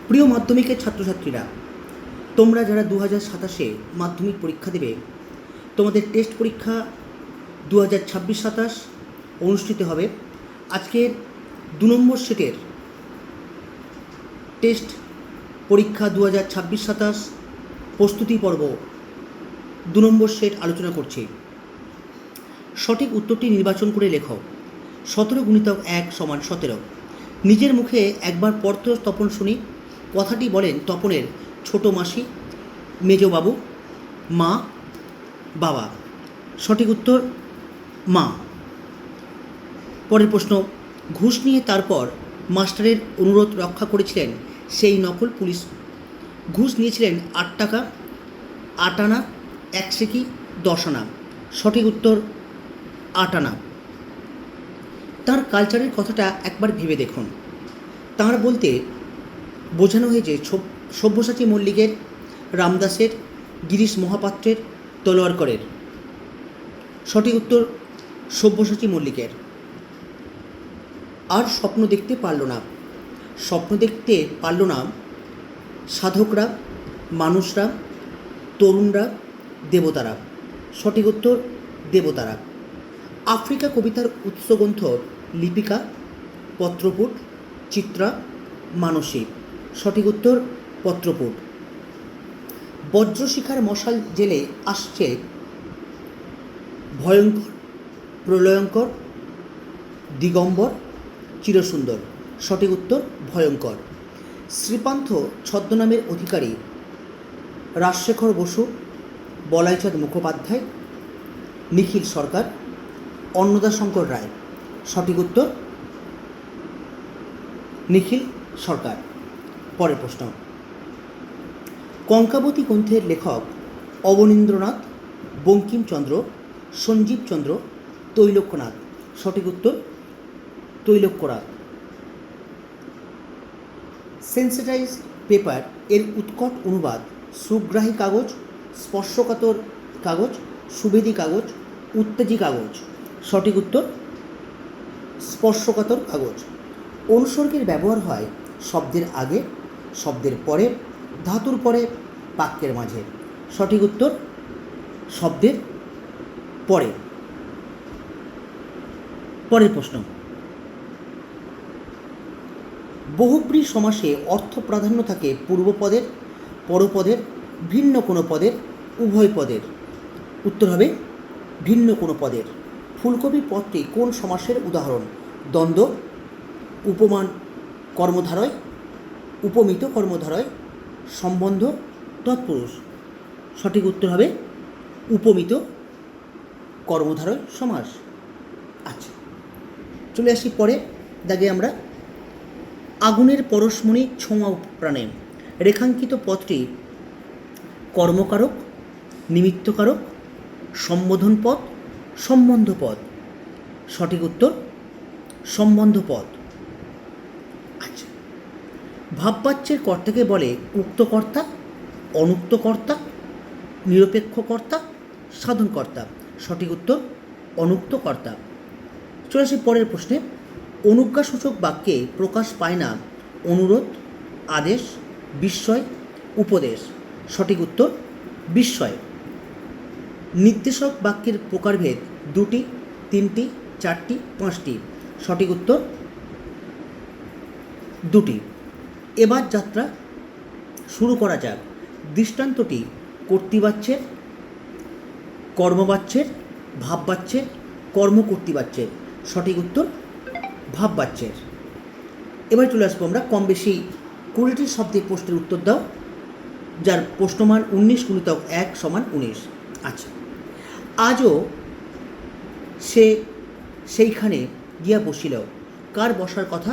প্রিয় মাধ্যমিকের ছাত্রছাত্রীরা, তোমরা যারা 2027 মাধ্যমিক পরীক্ষা দেবে, তোমাদের টেস্ট পরীক্ষা 2026-27 অনুষ্ঠিত হবে। আজকের 2 নম্বর সেটের টেস্ট পরীক্ষা 2026-27 প্রস্তুতি পর্ব 2 নম্বর সেট আলোচনা করছি। সঠিক উত্তরটি নির্বাচন করে লেখো। 17 × 1 = 17। নিজের মুখে একবার পড়তো তপন শুনি। কথাটি বলেন তপনের ছোট মাসি, মেজবাবু, মা, বাবা। সঠিক উত্তর মা। পরের প্রশ্ন, ঘুষ নিয়ে তারপর মাস্টারের অনুরোধ রক্ষা করেছিলেন সেই নকল পুলিশ। ঘুষ নিয়েছিলেন 8 টাকা, 8 আনা, 1 সিকি, 10 আনা। সঠিক উত্তর 8 আনা। তাঁর কালচারের কথাটা একবার ভেবে দেখুন। তাঁর বলতে বোঝানো হয়েছে সব্যসাচী মল্লিকের, রামদাসের, গিরিশ মহাপাত্রের, তলোয়ারকরের। সঠিক উত্তর সব্যসাচী মল্লিকের। আর স্বপ্ন দেখতে পারল না। স্বপ্ন দেখতে পারল না সাধকরা, মানুষরা, তরুণরা, দেবতারা। সঠিক উত্তর দেবতারা। আফ্রিকা কবিতার উৎসগ্রন্থ লিপিকা, পত্রপুট, চিত্রা, মানসী। সঠিক উত্তর পত্রপুট। বজ্রশিখার মশাল জেলে আসছে ভয়ঙ্কর, প্রলয়ঙ্কর, দিগম্বর, চিরসুন্দর। সঠিক উত্তর ভয়ঙ্কর। শ্রীপান্থ ছদ্মনামের অধিকারী রাজশেখর বসু, বলাইচাঁদ মুখোপাধ্যায়, নিখিল সরকার, অন্নদাশঙ্কর রায়। সঠিক উত্তর নিখিল সরকার। পরের প্রশ্ন, কঙ্কাবতী গ্রন্থের লেখক অবনীন্দ্রনাথ, বঙ্কিমচন্দ্র, সঞ্জীবচন্দ্র, তৈলক্যনাথ। সঠিক উত্তর তৈলক্যনাথ। সেন্সিটাইজড পেপার এর উৎকট অনুবাদ সুগ্রাহী কাগজ, স্পর্শকাতর কাগজ, সুবেদী কাগজ, উত্তেজী কাগজ। সঠিক উত্তর স্পর্শকাতর কাগজ। অনুসর্গের ব্যবহার হয় শব্দের আগে, শব্দের পরে, ধাতুর পরে, বাক্যের মাঝে। সঠিক উত্তর শব্দের পরে। পরের প্রশ্ন, বহুব্রী সমাসে অর্থ প্রাধান্য থাকে পূর্বপদের, পরপদের, ভিন্ন কোনো পদের, উভয় পদের। উত্তর হবে ভিন্ন কোনো পদের। ফুলকপি পদটি কোন সমাসের উদাহরণ? দ্বন্দ্ব, উপমান কর্মধারয়, উপমিত কর্মধারয়, সম্বন্ধ, তৎপুরুষ। সঠিক উত্তর হবে উপমিত কর্মধারয় সমাস। আচ্ছা, চলে আসি পরে দাগে আমরা। আগুনের পরশমণি ছোঁয়া প্রাণে রেখাঙ্কিত পদটি কর্মকারক, নিমিত্তকারক, সম্বোধন পদ, সম্বন্ধ পদ। সঠিক উত্তর সম্বন্ধ পদ। আচ্ছা, ভাববাচ্যের কর্তাকে বলে উক্তকর্তা, অনুক্তকর্তা, নিরপেক্ষকর্তা, সাধনকর্তা। সঠিক উত্তর অনুক্তকর্তা। চলে আসি পরের প্রশ্নে, অনুজ্ঞাসূচক বাক্যে প্রকাশ পায় না অনুরোধ, আদেশ, বিস্ময়, উপদেশ। সঠিক উত্তর বিস্ময়। নির্দেশক বাক্যের প্রকারভেদ 2টি, 3টি, 4টি, 5টি। সঠিক উত্তর 2টি। এবার যাত্রা শুরু করা যাক। দৃষ্টান্তটি কর্তৃবাচ্যের, কর্মবাচ্যের, ভাববাচ্যের, কর্মকর্তৃবাচ্যের। সঠিক উত্তর ভাববাচ্যের। এবার চলে আসবো আমরা কম বেশি 20টি শব্দের প্রশ্নের উত্তর দাও, যার প্রশ্নমান 19 × 1 = 19। আচ্ছা, আজও সে সেইখানে গিয়া বসিল। কার বসার কথা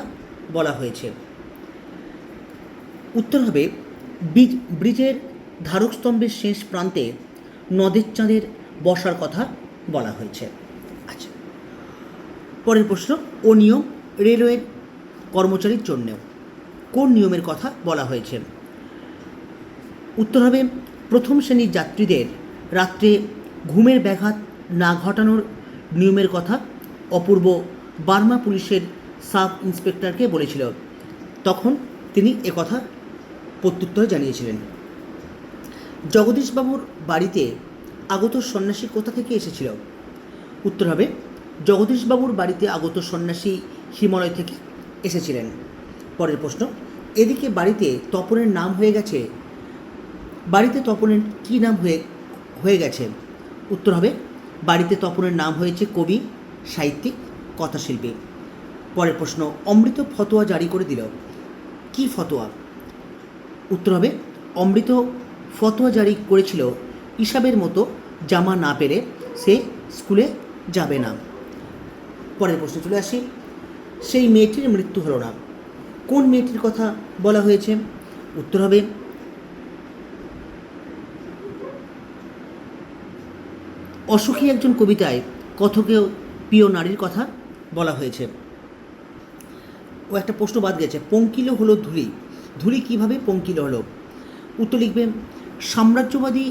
বলা হয়েছে? উত্তর হবে ব্রিজের ধারকস্তম্ভের শেষ প্রান্তে নদের চাঁদের বসার কথা বলা হয়েছে। আচ্ছা, পরের প্রশ্ন, ও নিয়ম রেলওয়ের কর্মচারীর জন্যেও কোন নিয়মের কথা বলা হয়েছে? উত্তর হবে প্রথম শ্রেণীর যাত্রীদের রাত্রে ঘুমের ব্যাঘাত না ঘটানোর নিয়মের কথা অপূর্ব বার্মা পুলিশের সাব ইন্সপেক্টরকে বলেছিল। তখন তিনি একথা প্রত্যুত্তরে জানিয়েছিলেন। জগদীশবাবুর বাড়িতে আগত সন্ন্যাসী কোথা থেকে এসেছিল? উত্তর হবে জগদীশবাবুর বাড়িতে আগত সন্ন্যাসী হিমালয় থেকে এসেছিলেন। পরের প্রশ্ন, এদিকে বাড়িতে তপনের নাম হয়ে গেছে, বাড়িতে তপনের কী নাম হয়ে গেছে? উত্তর হবে বাড়িতে তপনের নাম হয়েছে কবি, সাহিত্যিক, কথাশিল্পী। পরের প্রশ্ন, অমৃত ফতোয়া জারি করে দিল, কি ফতোয়া? উত্তর হবে অমৃত ফতোয়া জারি করেছিল ইসাবের মতো জামা না পেরে সে স্কুলে যাবে না। পরের প্রশ্নে চলে আসি, সেই মেয়েটির মৃত্যু হলো না, কোন মেয়েটির কথা বলা হয়েছে? উত্তর হবে অসুখী একজন কবিতায় কথকেয় প্রিয় নারীর কথা বলা হয়েছে। ও একটা প্রশ্ন বাদ গেছে, পঙ্কিল হলো ধূলি, ধূলি কীভাবে পঙ্কিল হলো? উত্তর লিখবে সাম্রাজ্যবাদী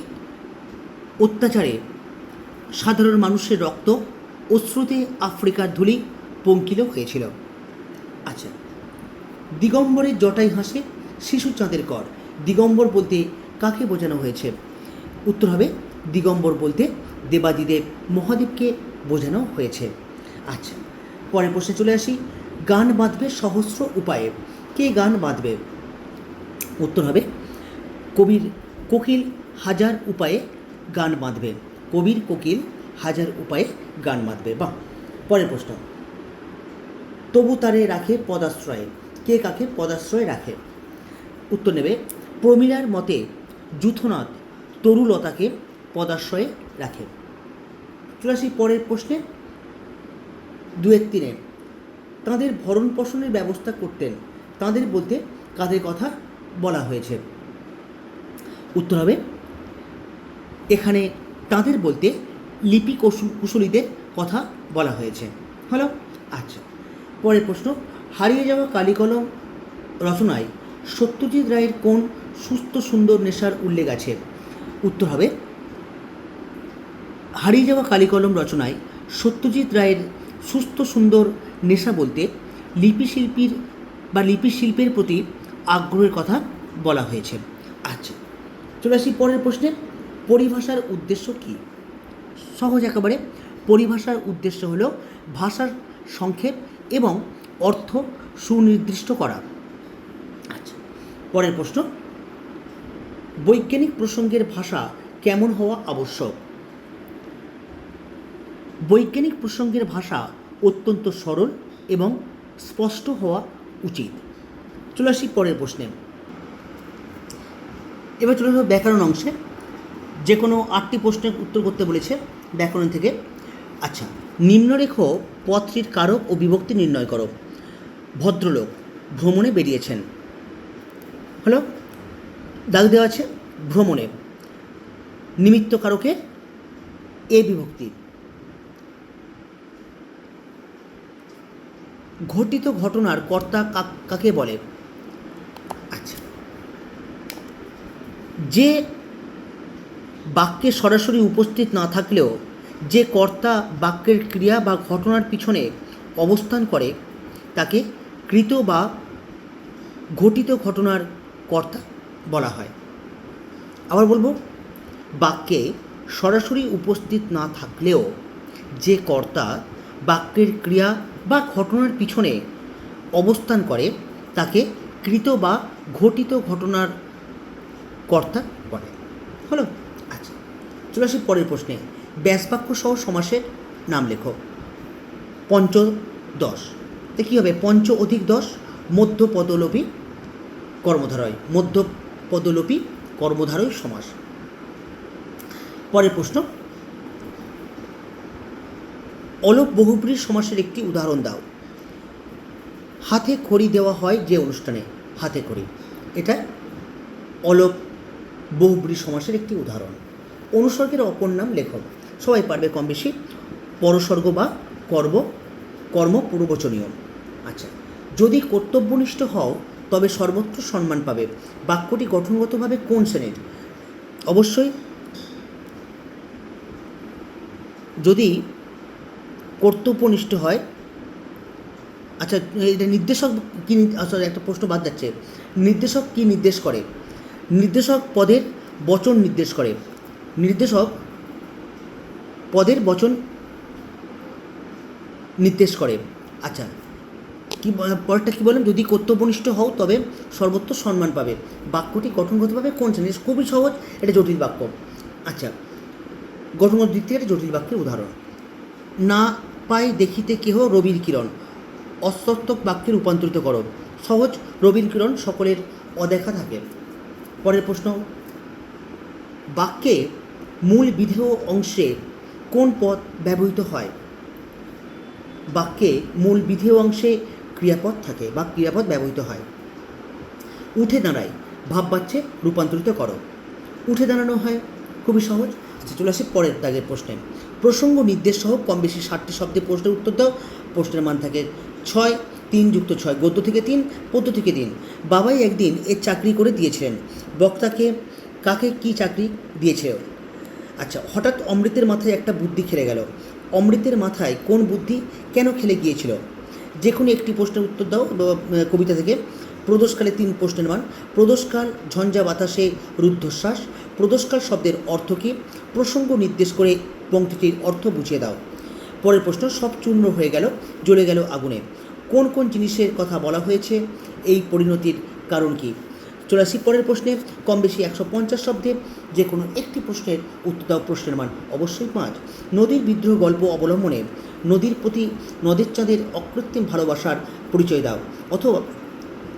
অত্যাচারে সাধারণ মানুষের রক্ত অশ্রুতে আফ্রিকার ধূলি পঙ্কিল হয়েছিল। আচ্ছা, দিগম্বরের জটাই হাসে শিশু চাঁদের কর, দিগম্বর বলতে কাকে বোঝানো হয়েছে? উত্তর হবে দিগম্বর বলতে দেবাদিদেব মহাদেবকে বোঝানো হয়েছে। আচ্ছা, পরের প্রশ্নে চলে আসি, গান বাঁধবে সহস্র উপায়ে, কে গান বাঁধবে? উত্তর হবে কবির কোকিল হাজার উপায়ে গান বাঁধবে, কবির কোকিল হাজার উপায়ে গান বাঁধবে। বাহ। পরের প্রশ্ন, তবু তারে রাখে পদাশ্রয়ে, কে কাকে পদাশ্রয়ে রাখে? উত্তর নেবে প্রমীলার মতে যূথনাথ তরুলতাকে পদাশ্রয়ে রাখে। চলে আসি পরের প্রশ্নে, 2-3, তাঁদের ভরণ পোষণের ব্যবস্থা করতেন, তাঁদের বলতে কাদের কথা বলা হয়েছে? উত্তর হবে এখানে তাঁদের বলতে লিপি কুশলীদের কথা বলা হয়েছে। হলো। আচ্ছা, পরের প্রশ্ন, হারিয়ে যাওয়া কালিকলম রচনায় সত্যজিৎ রায়ের কোন সুস্থ সুন্দর নেশার উল্লেখ আছে? উত্তর হবে হারিয়ে যাওয়া কালিকলম রচনায় সত্যজিৎ রায়ের সুস্থ সুন্দর নেশা বলতে লিপিশিল্পীর বা লিপিশিল্পের প্রতি আগ্রহের কথা বলা হয়েছে। আচ্ছা, চলে আসি পরের প্রশ্নে, পরিভাষার উদ্দেশ্য কী? সহজ একেবারে, পরিভাষার উদ্দেশ্য হলো ভাষার সংক্ষেপ এবং অর্থ সুনির্দিষ্ট করা। আচ্ছা, পরের প্রশ্ন, বৈজ্ঞানিক প্রসঙ্গের ভাষা কেমন হওয়া আবশ্যক? বৈজ্ঞানিক প্রসঙ্গের ভাষা অত্যন্ত সরল এবং স্পষ্ট হওয়া উচিত। চলে আসি পরের প্রশ্নে, এবার চলে আসবো ব্যাকরণ অংশে। যে কোনো 8টি প্রশ্নের উত্তর করতে বলেছে ব্যাকরণ থেকে। আচ্ছা, নিম্নরেখ পদটির কারক ও বিভক্তি নির্ণয় করো। ভদ্রলোক ভ্রমণে বেরিয়েছেন, হলো দাগ দেওয়া আছে ভ্রমণে, নিমিত্ত কারকে এ বিভক্তি। ঘটিত ঘটনার কর্তা কাকে বলে? আচ্ছা, যে বাক্যে সরাসরি উপস্থিত না থাকলেও যে কর্তা বাক্যের ক্রিয়া বা ঘটনার পিছনে অবস্থান করে তাকে কৃত বা ঘটিত ঘটনার কর্তা বলা হয়। আবার বলবো, বাক্যে সরাসরি উপস্থিত না থাকলেও যে কর্তা বাক্যের ক্রিয়া বা ঘটনার পিছনে অবস্থান করে তাকে কৃত বা ঘটিত ঘটনার কর্তা বলে। হলো। আচ্ছা, চলে আসি পরের প্রশ্নে, ব্যাসবাক্য সহ সমাসের নাম লেখো। পঞ্চদশ, তো কী হবে? পঞ্চ অধিক 10 মধ্যপদলোপী কর্মধারয়, মধ্যপদলোপী কর্মধারয় সমাস। পরের প্রশ্ন, অলোপ বহুব্রী সমাসের একটি উদাহরণ দাও। হাতে খড়ি দেওয়া হয় যে অনুষ্ঠানে, হাতে খড়ি, এটা অলোপ বহুব্রী সমাসের একটি উদাহরণ। অনুসর্গের অপর নাম লেখো। সবাই পারবে কম বেশি, পরসর্গ বা কর্ম পূর্ববচনীয়। আচ্ছা, যদি কর্তব্যনিষ্ঠ হও তবে সর্বত্র সম্মান পাবে, বাক্যটি গঠনগতভাবে কোন শ্রেণীর? অবশ্যই যদি কর্তব্যনিষ্ঠ হয়, আচ্ছা, এটা নির্দেশক কী, সরি একটা প্রশ্ন বাদ যাচ্ছে। নির্দেশক কী নির্দেশ করে? নির্দেশক পদের বচন নির্দেশ করে। নির্দেশক পদের বচন নির্দেশ করে। আচ্ছা, কি পরেরটা কী বলেন? যদি কর্তব্যনিষ্ঠ হও তবে সর্বত্র সম্মান পাবে। বাক্যটি গঠনগতভাবে কোন শ্রেণীর? খুবই সহজ, এটা জটিল বাক্য। আচ্ছা, গঠনগত দিক থেকে এটা জটিল বাক্যের উদাহরণ। না পাই দেখিতে কেহ রবির কিরণ, অসর্থক বাক্যে রূপান্তরিত করো। সহজ, রবির কিরণ সকলের অদেখা থাকে। পরের প্রশ্ন, বাক্যে মূল বিধেয় অংশে কোন পদ ব্যবহৃত হয়? বাক্যে মূল বিধেয় অংশে ক্রিয়াপদ থাকে বা ক্রিয়াপদ ব্যবহৃত হয়। উঠে দাঁড়ায় ভাববাচ্যে রূপান্তরিত করো। উঠে দাঁড়ানো হয়, খুবই সহজ। আচ্ছা, চলে আসি পরের দাগের প্রশ্নে। প্রসঙ্গ নির্দেশ সহ কম বেশি 60টি শব্দে প্রশ্নের উত্তর দাও। প্রশ্নের মান থাকে 6, 3 যুক্ত 6, গদ্য থেকে 3, পদ্য থেকে 3। বাবাই একদিন এর চাকরি করে দিয়েছিলেন। বক্তাকে কাকে কি চাকরি দিয়েছে? আচ্ছা, হঠাৎ অমৃতের মাথায় একটা বুদ্ধি খেলে গেল। অমৃতের মাথায় কোন বুদ্ধি কেন খেলে গিয়েছিল? যে কোনো একটি প্রশ্নের উত্তর দাও কবিতা থেকে। প্রদোষকালে 3 প্রশ্নের মান। প্রদোষকাল ঝঞ্ঝা বাতাসে রুদ্ধশ্বাস। প্রদোষকাল শব্দের অর্থ কী? প্রসঙ্গ নির্দেশ করে পংক্তিটির অর্থ বুঝিয়ে দাও। পরের প্রশ্ন, সব চূর্ণ হয়ে গেল, জ্বলে গেল আগুনে। কোন কোন জিনিসের কথা বলা হয়েছে? এই পরিণতির কারণ কী? চলে আসি পরের প্রশ্নে। কম বেশি 150 শব্দে যে কোনো একটি প্রশ্নের উত্তর দাও। প্রশ্নের মান অবশ্যই 5। নদীর বিদ্রোহ গল্প অবলম্বনে নদীর প্রতি নদের চাঁদের অকৃত্রিম ভালোবাসার পরিচয় দাও। অথবা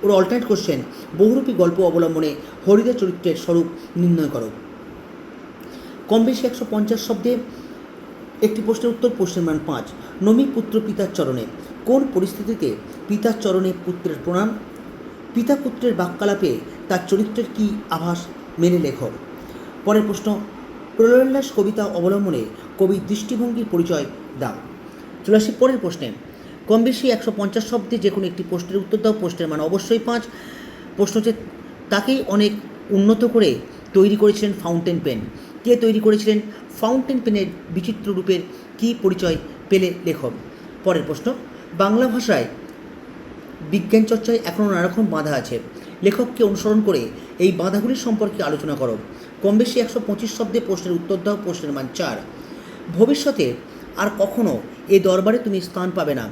ওর অল্টারনেট কোশ্চেন, বহুরূপী গল্প অবলম্বনে হরিদের চরিত্রের স্বরূপ নির্ণয় করো। কম বেশি 150 শব্দে একটি প্রশ্নের উত্তর। প্রশ্নের মান 5। নমি পুত্র পিতার চরণে কোন পরিস্থিতিতে পিতার চরণে পুত্রের প্রণাম? পিতা পুত্রের বাক্যালাপে তার চরিত্রের কী আভাস মেনে লেখো। পরের প্রশ্ন, প্রলয়োল্লাস কবিতা অবলম্বনে কবির দৃষ্টিভঙ্গির পরিচয় দাও। চলে আসি পরের প্রশ্নে। কম বেশি 150 শব্দে যে কোনো একটি প্রশ্নের উত্তর দাও। প্রশ্নের মান অবশ্যই 5। প্রশ্ন হচ্ছে, তাকেই অনেক উন্নত করে তৈরি করেছিলেন ফাউন্টেন পেন। কে তৈরি করেছিলেন? ফাউন্টেন পেনের বিচিত্র রূপের কী পরিচয় পেলে লেখক। পরের প্রশ্ন, বাংলা ভাষায় বিজ্ঞান চর্চায় এখনও নানা রকম বাধা আছে। লেখককে অনুসরণ করে এই বাধাগুলির সম্পর্কে আলোচনা করো। কম বেশি 125 শব্দে প্রশ্নের উত্তর দাও। প্রশ্নের মান 4। ভবিষ্যতে আর কখনো এ দরবারে তুমি স্থান পাবে না।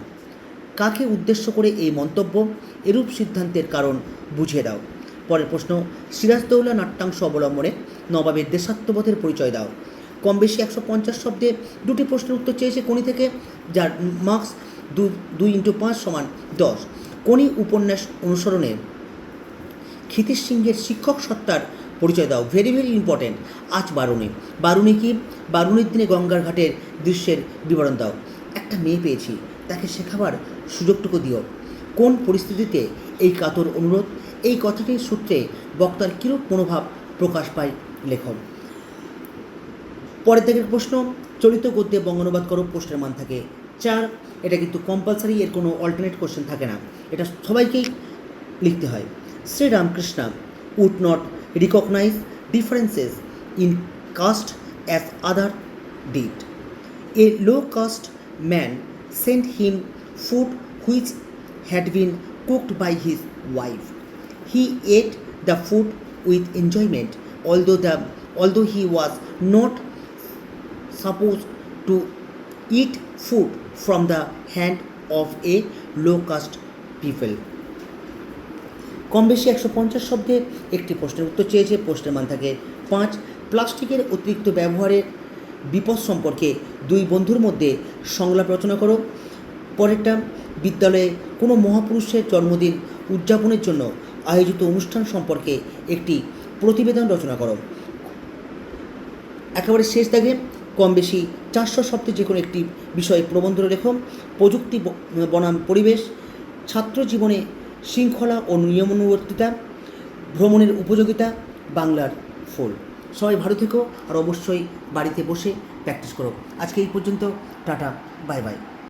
কাকে উদ্দেশ্য করে এই মন্তব্য? এরূপ সিদ্ধান্তের কারণ বুঝিয়ে দাও। পরের প্রশ্ন, সিরাজদৌল্লা নাট্যাংশ অবলম্বনে নবাবের দেশাত্মবোধের পরিচয় দাও। কম বেশি 150 শব্দে দুটি প্রশ্নের উত্তর চেয়েছে কোনি থেকে, যার মার্কস 2 × 5 = 10। কোনি উপন্যাস অনুসরণে ক্ষিতিশ সিংহের শিক্ষক সত্তার পরিচয় দাও। Very very important. আজ বারুণী। বারুণী কি? বারুণীর দিনে গঙ্গার ঘাটের দৃশ্যের বিবরণ দাও। একটা মেয়ে পেয়েছি, তাকে শেখাবার সুযোগটুকু দিও। কোন পরিস্থিতিতে এই কাতর অনুরোধ? এই কথাটির সূত্রে বক্তার কিরূপ মনোভাব প্রকাশ পায় লেখন। পরের দিকের প্রশ্ন, চলিত গদ্যে বঙ্গানুবাদ করো। প্রশ্নের মান থাকে 4। এটা কিন্তু কম্পালসারি, এর কোনো অল্টারনেট কোশ্চেন থাকে না, এটা সবাইকেই লিখতে হয়। Sri Ramakrishna would not recognize differences in caste as other did. A low caste man sent him food which had been cooked by his wife. He ate the food with enjoyment, although he was not supposed to eat food from the hand of a low caste people. কম বেশি 150 শব্দে একটি প্রশ্নের উত্তর চেয়েছে। প্রশ্নের মান থাকে 5। প্লাস্টিকের অতিরিক্ত ব্যবহারের বিপদ সম্পর্কে দুই বন্ধুর মধ্যে সংলাপ রচনা করো। পরেরটা, বিদ্যালয়ে কোনো মহাপুরুষের জন্মদিন উদযাপনের জন্য আয়োজিত অনুষ্ঠান সম্পর্কে একটি প্রতিবেদন রচনা করো। একেবারে শেষ দাগে কম বেশি 400 শব্দে যে কোনো একটি বিষয়ে প্রবন্ধ লেখো। প্রযুক্তি বনাম পরিবেশ, ছাত্র জীবনে শৃঙ্খলা ও নিয়মানুবর্তিতা, ভ্রমণের উপযোগিতা, বাংলার ফুল। সবাই ভালো থেকো আর অবশ্যই বাড়িতে বসে প্র্যাকটিস করো। আজকে এই পর্যন্ত, টাটা, বাই বাই।